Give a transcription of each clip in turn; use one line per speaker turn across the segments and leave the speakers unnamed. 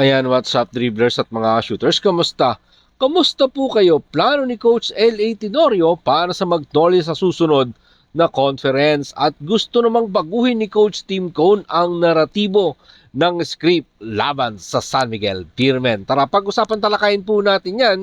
Ayan, what's up dribblers at mga shooters, kamusta? Kamusta po kayo? Plano ni Coach L.A. Tenorio para sa Magnolia sa susunod na conference at gusto namang baguhin ni Coach Tim Cone ang naratibo ng script laban sa San Miguel Beermen. Tara, pag-usapan talakayin po natin yan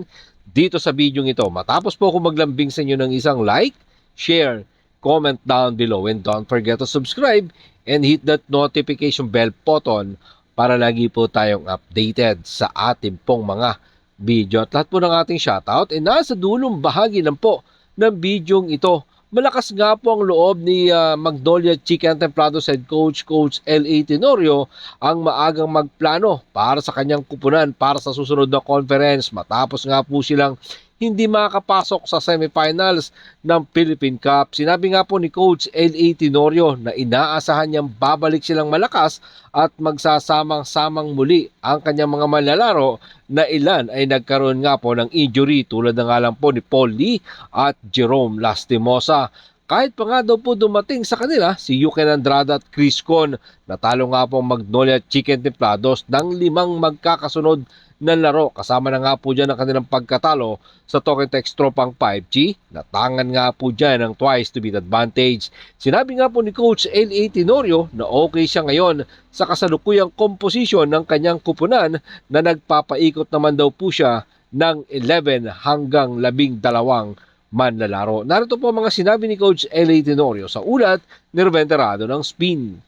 dito sa video ito. Matapos po ako maglambing sa inyo ng isang like, share, comment down below, and don't forget to subscribe and hit that notification bell button para lagi po tayong updated sa ating pong mga video. At lahat po ng ating shoutout ay nasa dulong bahagi lang po ng bidyong ito. Malakas nga po ang loob ni Magnolia Chicken Templados head coach, Coach L.A. Tenorio, ang maagang magplano para sa kanyang kupunan para sa susunod na conference. Matapos nga po silang hindi makakapasok sa semifinals ng Philippine Cup. Sinabi nga po ni Coach L.A. Tenorio na inaasahan niyang babalik silang malakas at magsasamang-samang muli ang kanyang mga manlalaro na ilan ay nagkaroon nga po ng injury tulad na nga lang po ni Paul Lee at Jerome Lastimosa. Kahit pa nga daw po dumating sa kanila si Yuken Andrada at Chris Con, natalo nga po ang Magnolia Chicken Templados ng 5 magkakasunod na laro. Kasama na nga po dyan ang kanilang pagkatalo sa Token Text Tropang 5G. Natangan nga po dyan ang twice to beat advantage. Sinabi nga po ni Coach L.A. Tenorio na okay siya ngayon sa kasalukuyang komposisyon ng kanyang kupunan na nagpapaikot naman daw po siya ng 11 hanggang 12 manlalaro. Narito po mga sinabi ni Coach L.A. Tenorio sa ulat ni Ruben Terrado ng Spin.ph.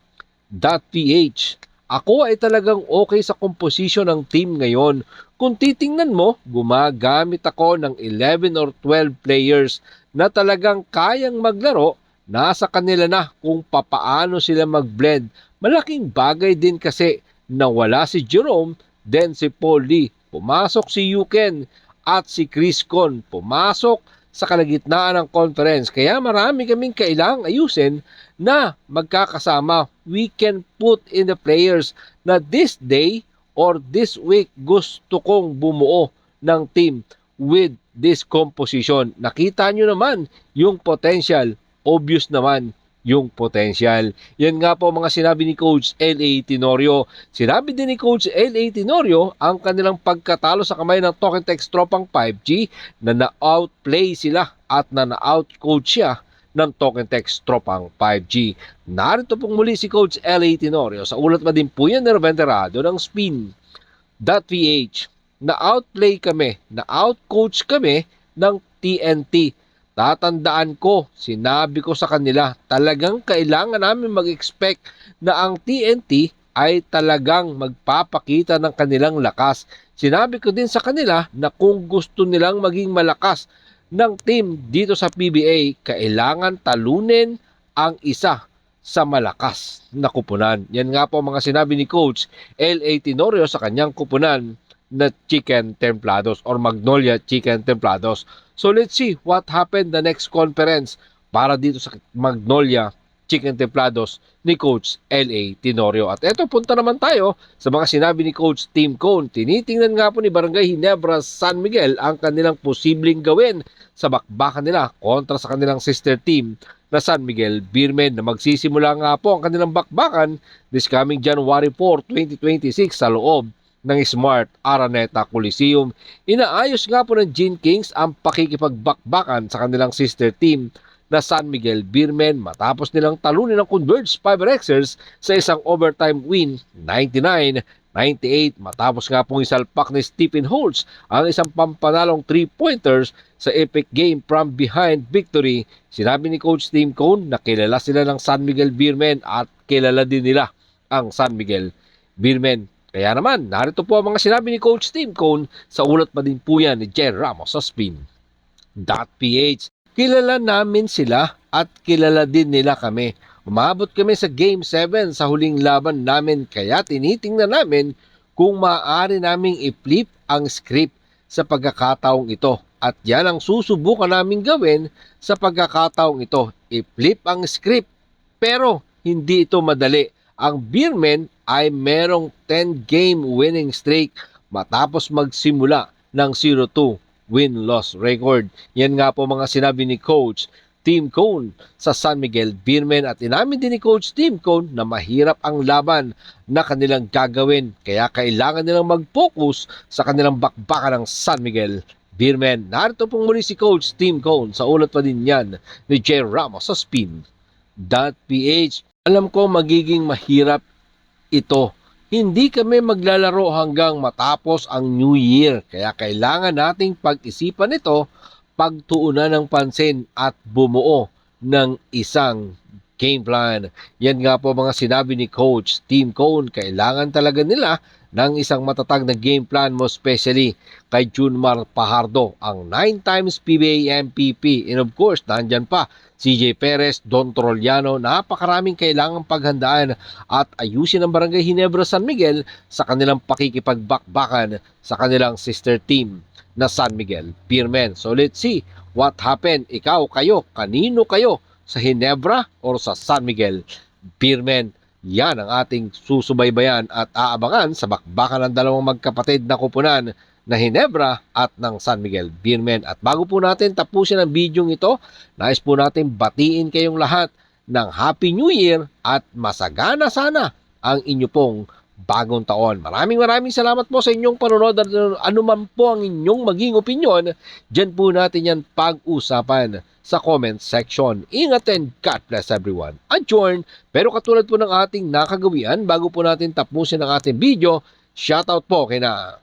Ako ay talagang okay sa composition ng team ngayon. Kung titingnan mo, gumagamit ako ng 11 or 12 players na talagang kayang maglaro. Nasa kanila na kung papaano sila mag-blend. Malaking bagay din kasi na wala si Jerome, then si Paul Lee. Pumasok si Yuken at si Chris Con. Pumasok sa kalagitnaan ng conference. Kaya marami kaming kailangang ayusin na magkakasama. We can put in the players na this day or this week gusto kong bumuo ng team with this composition. Nakita nyo naman yung potential. Obvious naman yung potential. Yan nga po mga sinabi ni Coach L.A. Tenorio. Sinabi din ni Coach L.A. Tenorio ang kanilang pagkatalo sa kamay ng Token Text Tropang 5G na na-outplay sila at na na-outcoach siya ng Token Text Tropang 5G. Narito pong muli si Coach L.A. Tenorio sa ulat pa din po yan ni Ruben Terrado ng Spin.ph. Na-outplay kami, na-outcoach kami ng TNT. Tatandaan ko, sinabi ko sa kanila, talagang kailangan namin mag-expect na ang TNT ay talagang magpapakita ng kanilang lakas. Sinabi ko din sa kanila na kung gusto nilang maging malakas ng team dito sa PBA, kailangan talunin ang isa sa malakas na kupunan. Yan nga po mga sinabi ni Coach L.A. Tenorio sa kanyang kupunan na Chicken Templados or Magnolia Chicken Templados. So let's see what happened the next conference para dito sa Magnolia Chicken Templados ni Coach L.A. Tenorio. At eto, punta naman tayo sa mga sinabi ni Coach Tim Cone. Tinitingnan nga po ni Barangay Ginebra San Miguel ang kanilang posibleng gawin sa bakbakan nila kontra sa kanilang sister team na San Miguel Beermen na magsisimula nga po ang kanilang bakbakan this coming January 4, 2026 sa loob ng Smart Araneta Coliseum. Inaayos nga po ng Gene Kings ang pakikipagbakbakan sa kanilang sister team na San Miguel Beermen matapos nilang talunin ng Converge Fiberxers sa isang overtime win 99-98 matapos nga pong isalpak ni Stephen Holtz ang isang pampanalong 3-pointers sa epic game from behind victory. Sinabi ni Coach Tim Cone na kilala sila ng San Miguel Beermen at kilala din nila ang San Miguel Beermen. Kaya naman, narito po ang mga sinabi ni Coach Tim Cone sa ulat pa din po yan ni Jen Ramos sa Spin.ph. Kilala namin sila at kilala din nila kami. Umabot kami sa Game 7 sa huling laban namin kaya tinitingnan namin kung maaari naming i-flip ang script sa pagkakataong ito. At yan ang susubukan naming gawin sa pagkakataong ito. I-flip ang script pero hindi ito madali. Ang Beermen ay merong 10-game winning streak matapos magsimula ng 0-2 win-loss record. Yan nga po mga sinabi ni Coach Team Cone sa San Miguel Beermen at inamin din ni Coach Team Cone na mahirap ang laban na kanilang gagawin kaya kailangan nilang mag-focus sa kanilang bakbakan ng San Miguel Beermen. Narito pong muli si Coach Team Cone sa ulat pa din yan ni Jay Ramos sa Spin.ph. Alam ko magiging mahirap ito. Hindi kami maglalaro hanggang matapos ang New Year kaya kailangan nating pag-isipan ito, pagtuunan ng pansin at bumuo ng isang game plan. Yan nga po mga sinabi ni Coach Team Cone. Kailangan talaga nila ng isang matatag na game plan, mo especially kay Junmar Pajardo, ang 9 times PBA MVP. And of course, nandyan pa CJ Perez, Don Troliano. Napakaraming kailangang paghandaan at ayusin ng Barangay Ginebra San Miguel sa kanilang pakikipagbakbakan sa kanilang sister team na San Miguel Beermen. So let's see what happened. Ikaw, kayo, kanino kayo sa Ginebra or sa San Miguel Beermen? Yan ang ating susubaybayan at aabangan sa bakbakan ng dalawang magkapatid na kupunan na Ginebra at ng San Miguel Beermen. At bago po natin tapusin ang video ito, nais po natin batiin kayong lahat ng Happy New Year at masagana sana ang inyo pong bagong taon. Maraming salamat po sa inyong panonood at anuman po ang inyong maging opinyon, dyan po natin yan pag-usapan sa comment section. Ingat and God bless everyone. Adjourn. Pero katulad po ng ating nakagawian, bago po natin tapusin ang ating video, shoutout po kina